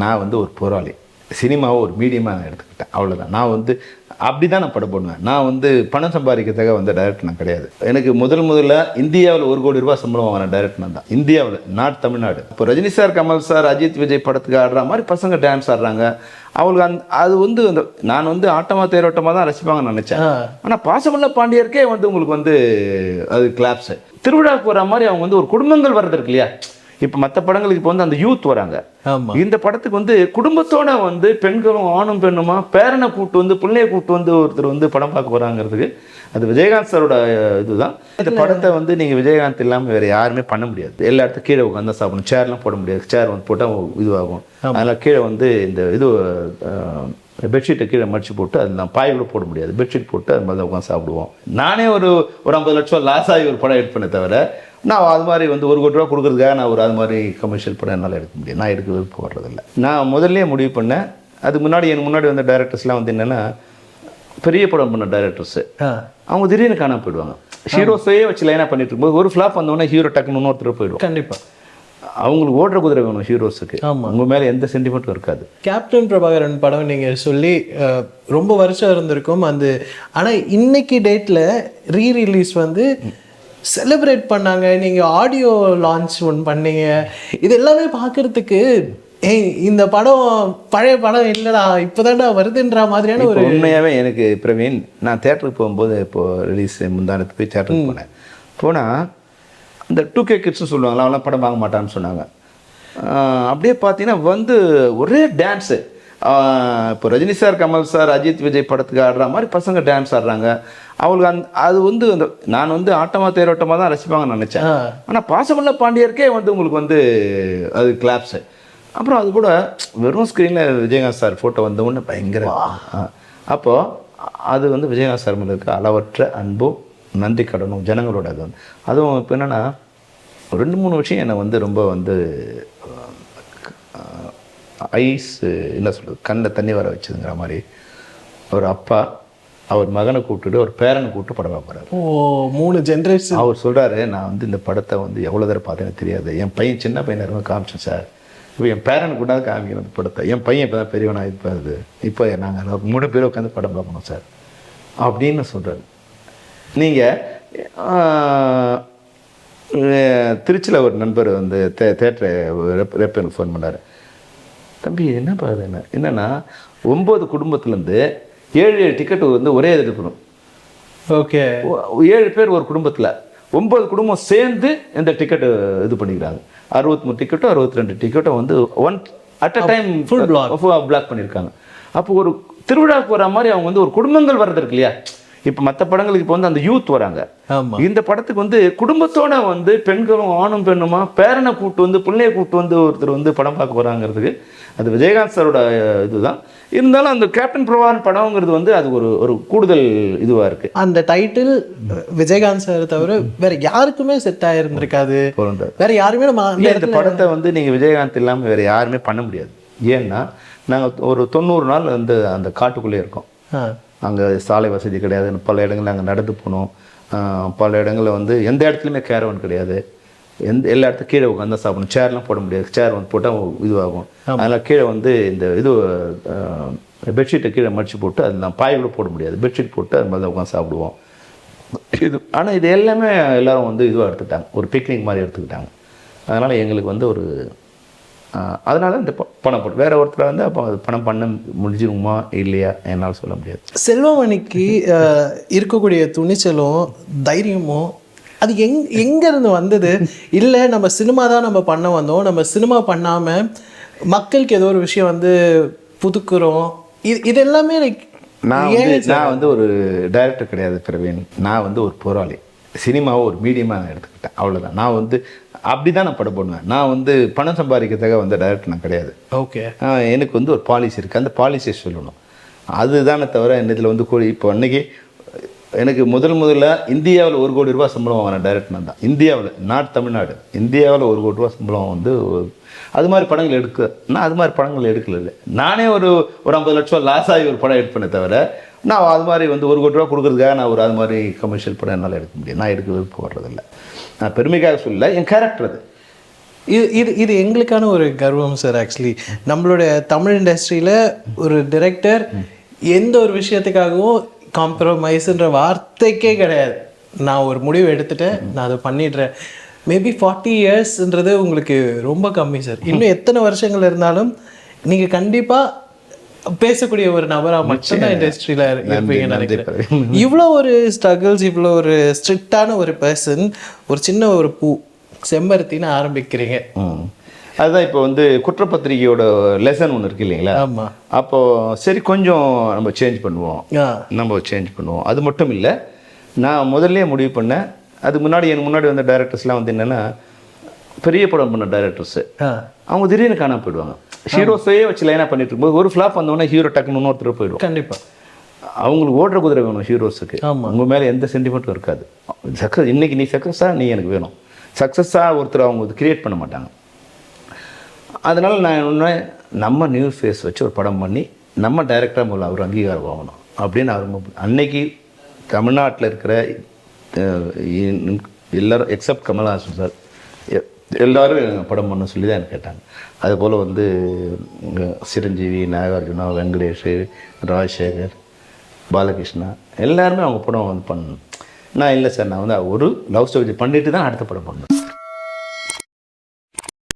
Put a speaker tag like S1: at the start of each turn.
S1: நான் வந்து ஒரு போராளி. சினிமாவை ஒரு மீடியமாக நான் எடுத்துக்கிட்டேன், அவ்வளோதான். நான் வந்து அப்படி தான் நான் படம் போடுவேன். நான் வந்து பணம் சம்பாதிக்கிறதுக்காக வந்த டைரக்டர் நான் கிடையாது. எனக்கு முதல்ல இந்தியாவில் 1 கோடி ரூபாய் சம்பளம் வாங்கின டைரக்டர் நான் தான், இந்தியாவில், நாட் தமிழ்நாடு. இப்போ ரஜினி சார், கமல் சார், அஜித், விஜய் படத்துக்கு ஆடுற மாதிரி பசங்க டான்ஸ் ஆடுறாங்க. அவங்களுக்கு அது வந்து அந்த நான் வந்து ஆட்டமாக தேரோட்டமாக தான் ரசிப்பாங்கன்னு நினச்சேன். ஆனால் பாசமல்ல பாண்டியருக்கே வந்து உங்களுக்கு வந்து அது கிளாப்ஸு. திருவிழாவுக்கு வர மாதிரி அவங்க வந்து ஒரு குடும்பங்கள் வர்றது இருக்கு இல்லையா. இப்போ மற்ற படங்களுக்கு இப்போ வந்து அந்த யூத் வராங்க. இந்த படத்துக்கு வந்து குடும்பத்தோட வந்து பெண்களும் ஆணும் பெண்ணுமா பேரனை கூட்டு வந்து பிள்ளைய கூட்டு வந்து ஒருத்தர் வந்து படம் பார்க்க வராங்கிறதுக்கு அது விஜயகாந்த் சாரோட இதுதான். இந்த படத்தை வந்து நீங்கள் விஜயகாந்த் இல்லாமல் வேறு யாருமே பண்ண முடியாது. எல்லா இடத்துக்கும் கீழே உட்காந்து சாப்பிடணும், சேர்லாம் போட முடியாது. சேர் வந்து போட்டால் இதுவாகும். அதனால் கீழே வந்து இந்த இது பெட்ஷீட்டை கீழே மடிச்சு போட்டு அதில் பாய் கூட போட முடியாது. பெட்ஷீட் போட்டு அது மாதிரி உட்காந்து சாப்பிடுவோம். நானே ஒரு 50 லட்சம் லாஸ் ஆகி ஒரு படம் எடிட் பண்ண தவிர நான் அது மாதிரி வந்து 1 கோடி ரூபா கொடுக்குறதுக்காக நான் ஒரு அது மாதிரி கமர்ஷியல் படம் என்னால் எடுக்க முடியும். நான் எடுக்க விருப்பம் வர்றதில்லை. நான் முதல்ல முடிவு பண்ணேன். அதுக்கு முன்னாடி எனக்கு முன்னாடி வந்த டைரக்டர்ஸ்லாம் வந்து என்னென்னா பெரிய படம் பண்ண டைரக்டர்ஸு அவங்க திடீர்னு காணாம போயிடுவாங்க. ஹீரோஸையே வச்சு லைனாக பண்ணிட்டு இருக்கும்போது ஒரு ஃப்ளாப் வந்தோடனே ஹீரோ டக்குன்னு இன்னொருத்தர் போயிடுவோம்.
S2: கண்டிப்பாக
S1: அவங்களுக்கு ஓடுற குதிரை வேணும் ஹீரோஸுக்கு. உங்கள் மேலே எந்த சென்டிமெண்ட்டும் இருக்காது.
S2: கேப்டன் பிரபாகரன் படம் நீங்கள் சொல்லி ரொம்ப வருஷம் இருந்திருக்கும் அந்த. ஆனால் இன்னைக்கு டேட்டில் ரீரிலீஸ் வந்து செலிப்ரேட் பண்ணாங்க, நீங்கள் ஆடியோ லான்ச் ஒன்று பண்ணீங்க. இது எல்லாமே பார்க்குறதுக்கு இந்த படம் பழைய படம் இல்லைடா இப்போதான்டா வருதுன்ற மாதிரியான ஒரு.
S1: உண்மையாகவே எனக்கு பிரவீன், நான் தேட்டருக்கு போகும்போது இப்போது ரிலீஸ் முந்தானத்துக்கு போய் தேட்டருக்கு போனால் இந்த 2K கிட்ஸ்னு சொல்லுவாங்களா, அவங்களாம் படம் வாங்க மாட்டான்னு சொன்னாங்க. அப்படியே பார்த்தீங்கன்னா வந்து ஒரே டான்ஸு. இப்போ ரஜினி சார், கமல் சார், அஜித், விஜய் படத்துக்கு ஆடுற மாதிரி பசங்க டான்ஸ் ஆடுறாங்க. அவங்களுக்கு அது வந்து அந்த நான் வந்து ஆட்டமாக தேரோட்டமாக தான் ரசிப்பாங்கன்னு நினச்சேன். ஆனால் பாசமல்ல பாண்டியருக்கே வந்து உங்களுக்கு வந்து அது கிளாப்ஸு. அப்புறம் அது கூட வெறும் ஸ்க்ரீனில் விஜயகாந்த் சார் ஃபோட்டோ வந்தவுடனே பயங்கர. அப்போது அது வந்து விஜயகாந்த் சார் மேலே இருக்க அளவற்ற அன்பும் நன்றி கடனும் ஜனங்களோட அது வந்து. அதுவும் இப்போ என்னென்னா 2-3 விஷயம் என்னை வந்து ரொம்ப வந்து ஐஸ் என்ன சொல்கிறது கண்ணில் தண்ணி வர வச்சுதுங்கிற மாதிரி. ஒரு அப்பா அவர் மகனை கூப்பிட்டுட்டு ஒரு பேரனை கூப்பிட்டு படம் பார்க்குறாரு.
S2: 3 ஜென்ரேஷன்.
S1: அவர் சொல்கிறாரு, நான் வந்து இந்த படத்தை வந்து எவ்வளோ தடவை பார்த்தேன்னு தெரியாது. என் பையன் சின்ன பையனை இருக்கும் காமிச்சேன் சார். இப்போ என் பேரனை கூட்டாது காமிக்கணும் அந்த படத்தை. என் பையன் இப்போ தான் பெரியவனாக இருப்பாது. இப்போ நாங்கள் 3 பேர் உட்காந்து படம் பார்க்கணும் சார் அப்படின்னு சொல்கிறாரு. நீங்கள் திருச்சியில் ஒரு நண்பர் வந்து தேட்டரை ரெப்பனுக்கு ஃபோன் பண்ணார். தம்பி என்ன பாருது என்னென்னா 9 குடும்பத்துலேருந்து 7 டிக்கெட்டு வந்து ஒரே இது இருக்கணும்.
S2: ஓகே,
S1: 7 பேர் ஒரு குடும்பத்தில் 9 குடும்பம் சேர்ந்து இந்த டிக்கெட்டு இது பண்ணிக்கிறாங்க. 63 டிக்கெட்டும் 62 டிக்கெட்டும் வந்து one at a time full block பண்ணியிருக்காங்க. அப்போ ஒரு திருவிழாவுக்கு வர மாதிரி அவங்க வந்து ஒரு குடும்பங்கள் வர்றது இருக்கு இல்லையா. இப்போ மற்ற படங்களுக்கு இப்போ வந்து அந்த யூத் வராங்க. இந்த படத்துக்கு வந்து குடும்பத்தோட வந்து பெண்களும் ஆணும் பெண்ணுமா பேரனை கூட்டு வந்து பிள்ளைய கூட்டு வந்து ஒருத்தர் வந்து படம் பார்க்க வராங்கிறதுக்கு அது விஜயகாந்த் சாரோட இதுதான். இருந்தாலும் அந்த கேப்டன் பிரபாகரன் படம்ங்கிறது வந்து அது ஒரு கூடுதல் இதுவாக இருக்குது.
S2: அந்த டைட்டில் விஜயகாந்த் சார் தவிர வேற யாருக்குமே செட் ஆகிருந்திருக்காது. வேற யாருமே
S1: இந்த படத்தை வந்து நீங்கள் விஜயகாந்த் இல்லாமல் வேறு யாருமே பண்ண முடியாது. ஏன்னா நாங்கள் ஒரு 90 நாள் வந்து அந்த காட்டுக்குள்ளே இருக்கோம். அங்கே சாலை வசதி கிடையாது. பல இடங்களில் அங்கே நடந்து போகணும். பல இடங்களில் வந்து எந்த இடத்துலையுமே கேரவன் கிடையாது. எல்லா இடத்துக்கும் கீழே உட்காந்து சாப்பிடணும். சேர்லாம் போட முடியாது. சேர் வந்து போட்டால் இதுவாகும். அதனால் கீழே வந்து இந்த இது பெட்ஷீட்டை கீழே மடிச்சு போட்டு அதில் பாய் கூட போட முடியாது. பெட்ஷீட் போட்டு அது மாதிரி உட்காந்து சாப்பிடுவோம். இது ஆனால் இது எல்லாமே எல்லோரும் வந்து இதுவாக எடுத்துக்கிட்டாங்க, ஒரு பிக்னிக் மாதிரி எடுத்துக்கிட்டாங்க. அதனால் எங்களுக்கு வந்து ஒரு அதனால இந்த பணம் போட்டு வேற ஒருத்தர் வந்து அப்போ பணம் பண்ண முடிஞ்சிருமா இல்லையா என்னால் சொல்ல முடியாது.
S2: செல்வமணிக்கு இருக்கக்கூடிய துணிச்சலும் தைரியமும் அது எங்கேருந்து வந்தது? இல்லை நம்ம சினிமா தான் நம்ம பண்ண வந்தோம், நம்ம சினிமா பண்ணாமல் மக்களுக்கு ஏதோ ஒரு விஷயம் வந்து புதுக்குறோம், இது எல்லாமே
S1: நான் வந்து ஒரு டைரக்டர் கிடையாது பிரவீன். நான் வந்து ஒரு போராளி. சினிமாவை ஒரு மீடியமாக நான் எடுத்துக்கிட்டேன், அவ்வளோதான். நான் வந்து அப்படி தான் நான் படம் பண்ணுவேன். நான் வந்து பணம் சம்பாதிக்கிறதுக்காக வந்த டைரக்டர் நான் கிடையாது.
S2: ஓகே,
S1: எனக்கு வந்து ஒரு பாலிசி இருக்குது, அந்த பாலிசியை சொல்லணும். அதுதானே தவிர இதில் வந்து இப்போ அன்றைக்கி எனக்கு முதல்ல இந்தியாவில் 1 கோடி ரூபா சம்பளம் வாங்கின டைரக்டர் நான் தான், இந்தியாவில், நாட் தமிழ்நாடு. இந்தியாவில் 1 கோடி ரூபா சம்பளம் வந்து அது மாதிரி படங்கள் நான் அது மாதிரி படங்கள் எடுக்கல. நானே ஒரு 50 லட்சம் லாஸ் ஆகி ஒரு படம் எடிட் பண்ண தவிர நான் அது மாதிரி வந்து 1 கோடி ரூபா கொடுக்குறதுக்காக நான் ஒரு அது மாதிரி கமர்ஷியல் படம் என்னால் எடுக்க முடியும். நான் எடுக்க விருப்பம் வர்றதில்லை. நான் பெருமைக்காக சொல்லலை, என் கேரக்டர் அது.
S2: இது எங்களுக்கான ஒரு கர்வம் சார். ஆக்சுவலி நம்மளுடைய தமிழ் இண்டஸ்ட்ரியில் ஒரு டைரக்டர் எந்த ஒரு விஷயத்துக்காகவும் காம்ப்ரமைஸ்ன்ற வார்த்தைக்கே கிடையாது. நான் ஒரு முடிவு எடுத்துட்டேன், நான் அதை பண்ணிடுறேன். மேபி 40 இயர்ஸ்ன்றது உங்களுக்கு ரொம்ப கம்மி சார். இன்னும் எத்தனை வருஷங்கள் இருந்தாலும் நீங்கள் கண்டிப்பாக பேசக்கூடிய ஒரு நபராக மட்டும்தான் இண்டஸ்ட்ரியில் இருப்பீங்கன்னு நினைக்கிறேன். இவ்வளோ ஒரு ஸ்ட்ரகிள்ஸ், இவ்வளோ ஒரு ஸ்ட்ரிக்டான ஒரு பர்சன், ஒரு சின்ன ஒரு பூ செம்பருத்தின்னு ஆரம்பிக்கிறீங்க.
S1: அதுதான் இப்போ வந்து குற்றப்பத்திரிகையோட லெசன் ஒன்று இருக்கு இல்லைங்களா?
S2: ஆமாம்.
S1: அப்போது சரி கொஞ்சம் நம்ம சேஞ்ச் பண்ணுவோம். அது மட்டும் இல்லை, நான் முதல்ல முடிவு பண்ணேன். அதுக்கு முன்னாடி எனக்கு முன்னாடி வந்த டைரக்டர்ஸ்லாம் வந்து என்னென்னா, பெரிய படம் பண்ண டைரக்டர்ஸு அவங்க திடீர்னு காணாம போயிடுவாங்க. ஹீரோஸையே வச்சு லைனாக பண்ணிட்டு இருக்கும்போது ஒரு ஃப்ளாப் வந்தோடனே ஹீரோ டக்குன்னு இன்னொருத்தர் போயிடுவோம்.
S2: கண்டிப்பாக
S1: அவங்களுக்கு ஓடுற குதிரை வேணும் ஹீரோஸுக்கு. உங்கள் மேலே எந்த சென்டிமெண்ட்டும் இருக்காது. சக்ஸஸ் இன்னைக்கு நீ சக்ஸஸாக நீ எனக்கு வேணும். சக்ஸஸாக ஒருத்தர் அவங்க கிரியேட் பண்ண மாட்டாங்க. அதனால் நான் என்ன, நம்ம நியூ ஃபேஸ் வச்சு ஒரு படம் பண்ணி நம்ம டைரக்டராக மூலம் அவர் அங்கீகாரம் வாங்கணும் அப்படின்னு அவர் அன்னைக்கு தமிழ்நாட்டில் இருக்கிற எல்லோரும் எக்ஸப்ட் கமல்ஹாசன் சார் எல்லோரும் படம் பண்ண சொல்லி தான் எனக்கு கேட்டாங்க. அதுபோல் வந்து சிரஞ்சீவி, நாகார்ஜுனா, வெங்கடேஷ், ராஜசேகர், பாலகிருஷ்ணா எல்லாருமே அவங்க படம் வந்து பண்ணணும். நான் இல்லை சார், நான் வந்து ஒரு லவ் ஸ்டோரி பண்ணிட்டு தான் அடுத்த படம் பண்ணேன்.